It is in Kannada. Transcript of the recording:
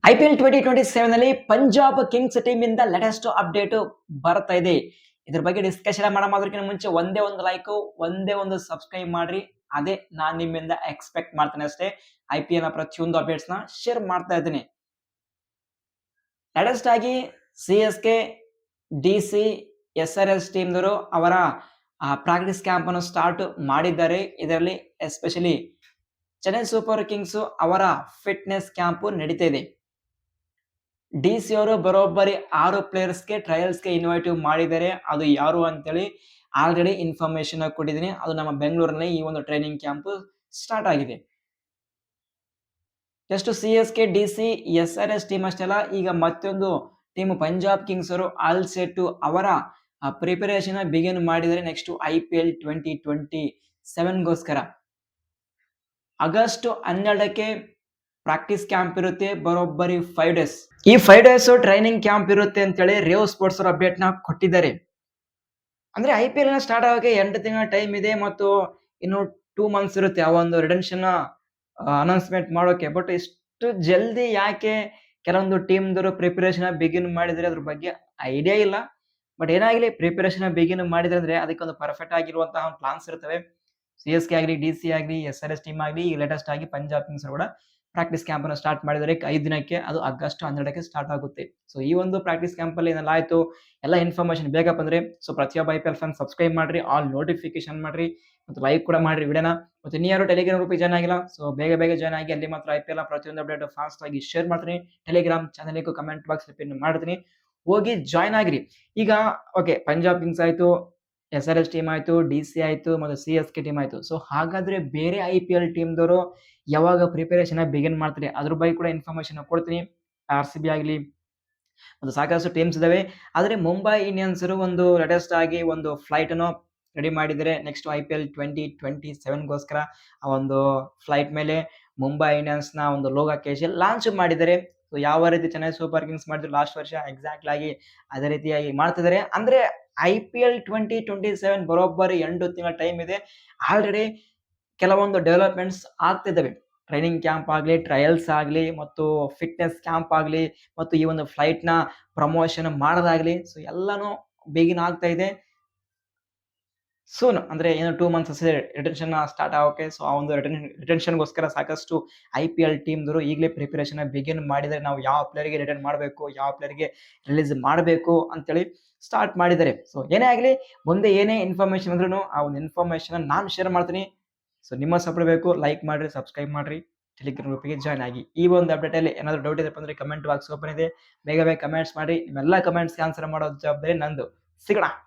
IPL 2027 ನಲ್ಲಿ ಪಂಜಾಬ್ ಕಿಂಗ್ಸ್ ಟೀಮ್ ಇಂದ ಲೇಟೆಸ್ಟ್ ಅಪ್ಡೇಟ್ ಬರ್ತಾ ಇದೆ. ಇದ್ರ ಬಗ್ಗೆ ಡಿಸ್ಕಷನ್ ಮಾಡೋದಕ್ಕಿಂತ ಮುಂಚೆ ಒಂದೇ ಒಂದು ಲೈಕ್, ಒಂದೇ ಒಂದು ಸಬ್ಸ್ಕ್ರೈಬ್ ಮಾಡ್ರಿ. ಅದೇ ನಾನು ನಿಮ್ಮಿಂದ ಎಕ್ಸ್ಪೆಕ್ಟ್ ಮಾಡ್ತೇನೆ ಅಷ್ಟೇ. IPL ನ ಪ್ರತಿಯೊಂದು ಅಪ್ಡೇಟ್ಸ್ ನ ಶೇರ್ ಮಾಡ್ತಾ ಇದ್ದೀನಿ. ಲೇಟೆಸ್ಟ್ ಆಗಿ CSK, DC, SRS ಟೀಮ್ ದವರು ಅವರ ಪ್ರಾಕ್ಟೀಸ್ ಕ್ಯಾಂಪ್ ಅನ್ನು ಸ್ಟಾರ್ಟ್ ಮಾಡಿದ್ದಾರೆ. ಇದರಲ್ಲಿ ಎಸ್ಪೆಷಲಿ ಚೆನ್ನೈ ಸೂಪರ್ ಕಿಂಗ್ಸ್ ಅವರ ಫಿಟ್ನೆಸ್ ಕ್ಯಾಂಪ್ ನಡೀತಾ ಇದೆ. DC ಅವರು ಬರೋಬ್ಬರಿ 6 ಪ್ಲೇಯರ್ಸ್ಗೆ ಟ್ರಯಲ್ಸ್ಗೆ ಇನ್ವೈಟ್ ಮಾಡಿದ್ದಾರೆ. ಅದು ಯಾರು ಅಂತೇಳಿ ಆಲ್ರೆಡಿ ಇನ್ಫಾರ್ಮೇಶನ್ ಕೊಟ್ಟಿದ್ದೀನಿ. ಅದು ನಮ್ಮ ಬೆಂಗಳೂರಿನಲ್ಲಿ ಈ ಒಂದು ಟ್ರೈನಿಂಗ್ ಕ್ಯಾಂಪ್ ಸ್ಟಾರ್ಟ್ ಆಗಿದೆ. Just CSK, DC, SRS team ಅಷ್ಟೆಲ್ಲ, ಈಗ ಮತ್ತೊಂದು ಟೀಮ್ ಪಂಜಾಬ್ ಕಿಂಗ್ಸ್ ಅವರು ಆಲ್ ಸೆಟ್ ಅವರ ಪ್ರಿಪರೇಷನ್ ಬಿಗಿನ್ ಮಾಡಿದರೆ ನೆಕ್ಸ್ಟ್ IPL 2027 ಗೋಸ್ಕರ. ಆಗಸ್ಟ್ 12ಕ್ಕೆ ಪ್ರಾಕ್ಟೀಸ್ ಕ್ಯಾಂಪ್ ಇರುತ್ತೆ, ಬರೋಬ್ಬರಿ 5 ಡೇಸ್. ಈ 5 ಡೇಸ್ ಟ್ರೈನಿಂಗ್ ಕ್ಯಾಂಪ್ ಇರುತ್ತೆ ಅಂತೇಳಿ ರೇವ್ ಸ್ಪೋರ್ಟ್ಸ್ ಅವರು ಅಪ್ಡೇಟ್ ನ ಕೊಟ್ಟಿದ್ದಾರೆ. ಅಂದ್ರೆ IPL ಸ್ಟಾರ್ಟ್ ಆಗೋಕೆ 8 ತಿಂಗಳ ಟೈಮ್ ಇದೆ ಮತ್ತು ಇನ್ನು 2 ಮಂತ್ಸ್ ಇರುತ್ತೆ ಆ ಒಂದು ರಿಡೆನ್ಷನ್ ಅನೌನ್ಸ್ಮೆಂಟ್ ಮಾಡೋಕೆ. ಬಟ್ ಇಷ್ಟು ಜಲ್ದಿ ಯಾಕೆ ಕೆಲವೊಂದು ಟೀಮ್ ದವರು ಪ್ರಿಪರೇಷನ್ ಬಿಗಿನ್ ಮಾಡಿದ್ರೆ ಅದ್ರ ಬಗ್ಗೆ ಐಡಿಯಾ ಇಲ್ಲ. ಬಟ್ ಏನಾಗಲಿ, ಪ್ರಿಪರೇಷನ್ ಬಿಗಿನ್ ಮಾಡಿದ್ರೆ ಅಂದ್ರೆ ಅದಕ್ಕೆ ಒಂದು ಪರ್ಫೆಕ್ಟ್ ಆಗಿರುವಂತಹ ಪ್ಲಾನ್ಸ್ ಇರ್ತವೆ. CSK ಆಗಲಿ, DC ಆಗಲಿ, SRS ಟೀಮ್ ಆಗಲಿ, ಲೇಟೆಸ್ಟ್ ಆಗಿ ಪಂಜಾಬ್ ಕಿಂಗ್ಸ್ ಕೂಡ ಪ್ರಾಕ್ಟೀಸ್ ಕ್ಯಾಂಪ್ ಅನ್ನು ಸ್ಟಾರ್ಟ್ ಮಾಡಿದರೆ 5 ದಿನಕ್ಕೆ, ಅದು ಆಗಸ್ಟ್ 12ಕ್ಕೆ ಸ್ಟಾರ್ಟ್ ಆಗುತ್ತೆ. ಸೊ ಈ ಒಂದು ಪ್ರಾಕ್ಟೀಸ್ ಕ್ಯಾಂಪ್ ಅಲ್ಲಿ ಏನೆಲ್ಲ ಆಯ್ತು, ಎಲ್ಲ ಇನ್ಫಾರ್ಮೇಶನ್ ಬೇಗ ಬಂದ್ರೆ ಸೊ ಪ್ರತಿಯೊಬ್ಬ IPL ಫ್ಯಾನ್ ಸಬ್ಸ್ಕ್ರೈಬ್ ಮಾಡ್ರಿ, ಆಲ್ ನೋಟಿಫಿಕೇಶನ್ ಮಾಡ್ರಿ ಮತ್ತು ಲೈಕ್ ಕೂಡ ಮಾಡ್ರಿ ವಿಡಿಯೋನ. ಮತ್ತು ಇನ್ಯಾರು ಟೆಲಿಗ್ರಾಮ್ ಗ್ರೂಪ್ ಜಾಯ್ನ್ ಆಗಿಲ್ಲ, ಸೊ ಬೇಗ ಜಾಯ್ನ್ ಆಗಿ. ಅಲ್ಲಿ ಮಾತ್ರ IPL ಪ್ರತಿಯೊಂದು ಅಪ್ಡೇಟ್ ಫಾಸ್ಟ್ ಆಗಿ ಶೇರ್ ಮಾಡ್ತೀನಿ. Telegram channel comment box pin ಮಾಡ್ತೀನಿ, ಹೋಗಿ ಜಾಯ್ನ್ ಆಗಿರಿ. ಈಗ ಓಕೆ, ಪಂಜಾಬ್ ಕಿಂಗ್ಸ್ ಆಯ್ತು, SRS ಟೀಮ್ ಆಯ್ತು, DC ಆಯ್ತು ಮತ್ತು CSK ಟೀಮ್ ಆಯ್ತು. ಸೊ ಹಾಗಾದ್ರೆ ಬೇರೆ IPL ಟೀಮ್ ದವರು ಯಾವಾಗ ಪ್ರಿಪರೇಷನ್ ಬಿಗಿನ್ ಮಾಡ್ತಾರೆ ಅದ್ರ ಬಗ್ಗೆ ಕೂಡ ಇನ್ಫಾರ್ಮೇಶನ್ ಕೊಡ್ತೀನಿ. RCB ಆಗಲಿ ಮತ್ತು ಸಾಕಷ್ಟು ಟೀಮ್ಸ್ ಇದಾವೆ. ಆದ್ರೆ ಮುಂಬೈ ಇಂಡಿಯನ್ಸ್ ಒಂದು ಲೇಟೆಸ್ಟ್ ಆಗಿ ಒಂದು ಫ್ಲೈಟ್ ಅನ್ನು ರೆಡಿ ಮಾಡಿದರೆ ನೆಕ್ಸ್ಟ್ IPL 2027 ಗೋಸ್ಕರ. ಆ ಒಂದು ಫ್ಲೈಟ್ ಮೇಲೆ ಮುಂಬೈ ಇಂಡಿಯನ್ಸ್ ನ ಒಂದು ಲೋಗೋ ಹಾಕಿ ಲಾಂಚ್ ಮಾಡಿದ್ದಾರೆ. ಸೊ ಯಾವ ರೀತಿ ಚೆನ್ನೈ ಸೂಪರ್ ಕಿಂಗ್ಸ್ ಮಾಡಿದ್ರು ಲಾಸ್ಟ್ ವರ್ಷ, ಎಕ್ಸಾಕ್ಟ್ ಆಗಿ ಅದೇ ರೀತಿಯಾಗಿ ಮಾಡ್ತಿದ್ದಾರೆ. ಅಂದ್ರೆ IPL 2027 ಬರೋಬ್ಬರಿ 8 ತಿಂಗಳ ಟೈಮ್ ಇದೆ. ಆಲ್ರೆಡಿ ಕೆಲವೊಂದು ಡೆವಲಪ್ಮೆಂಟ್ಸ್ ಆಗ್ತಿದ್ದಾವೆ. ಟ್ರೈನಿಂಗ್ ಕ್ಯಾಂಪ್ ಆಗಲಿ, ಟ್ರಯಲ್ಸ್ ಆಗಲಿ ಮತ್ತು ಫಿಟ್ನೆಸ್ ಕ್ಯಾಂಪ್ ಆಗಲಿ ಮತ್ತು ಈ ಒಂದು ಫ್ಲೈಟ್ ನ ಪ್ರಮೋಷನ್ ಮಾಡೋದಾಗ್ಲಿ, ಸೊ ಎಲ್ಲಾನು ಬಿಗಿನ್ ಆಗ್ತಾ ಇದೆ. ಸೂನ್ ಅಂದ್ರೆ ಏನು 2 ಮಂತ್ಸ್ ರಿಟೆನ್ಷನ್ ಸ್ಟಾರ್ಟ್ ಆಗೋಕೆ. ಸೊ ಆ ಒಂದು ರಿಟೆನ್ಷನ್ ಗೋಸ್ಕರ ಸಾಕಷ್ಟು IPL ಟೀಮ್ ದವರು ಈಗಲೇ ಪ್ರಿಪರೇಷನ್ ಬಿಗಿನ್ ಮಾಡಿದರೆ ನಾವು ಯಾವ ಪ್ಲೇಯರ್ಗೆ ರಿಟರ್ನ್ ಮಾಡಬೇಕು, ಯಾವ ಪ್ಲೇಯರ್ಗೆ ರಿಲೀಸ್ ಮಾಡಬೇಕು ಅಂತೇಳಿ ಸ್ಟಾರ್ಟ್ ಮಾಡಿದ್ದಾರೆ. ಸೊ ಏನೇ ಆಗಲಿ, ಮುಂದೆ ಏನೇ ಇನ್ಫಾರ್ಮೇಶನ್ ಅಂದ್ರೂ ಆ ಒಂದು ಇನ್ಫಾರ್ಮೇಶನ್ ನಾನು ಶೇರ್ ಮಾಡ್ತೀನಿ. ಸೊ ನಿಮ್ಮ ಸಪೋರ್ಟ್ ಬೇಕು, ಲೈಕ್ ಮಾಡ್ರಿ, ಸಬ್ಸ್ಕ್ರೈಬ್ ಮಾಡ್ರಿ, ಟೆಲಿಗ್ರಾಮ್ ಗ್ರೂಪ್ಗೆ ಜಾಯ್ನ್ ಆಗಿ. ಈ ಒಂದು ಅಪ್ಡೇಟ್ ಅಲ್ಲಿ ಏನಾದರೂ ಡೌಟ್ ಇದೆ ಅಂದ್ರೆ ಕಮೆಂಟ್ ಬಾಕ್ಸ್ ಓಪನ್ ಇದೆ, ಬೇಗ ಕಮೆಂಟ್ಸ್ ಮಾಡಿ. ನಿಮ್ಮೆಲ್ಲ ಕಮೆಂಟ್ಸ್ಗೆ ಆನ್ಸರ್ ಮಾಡೋ ಜವಾಬ್ದಾರಿ ನಂದು. ಸಿಗೋಣ.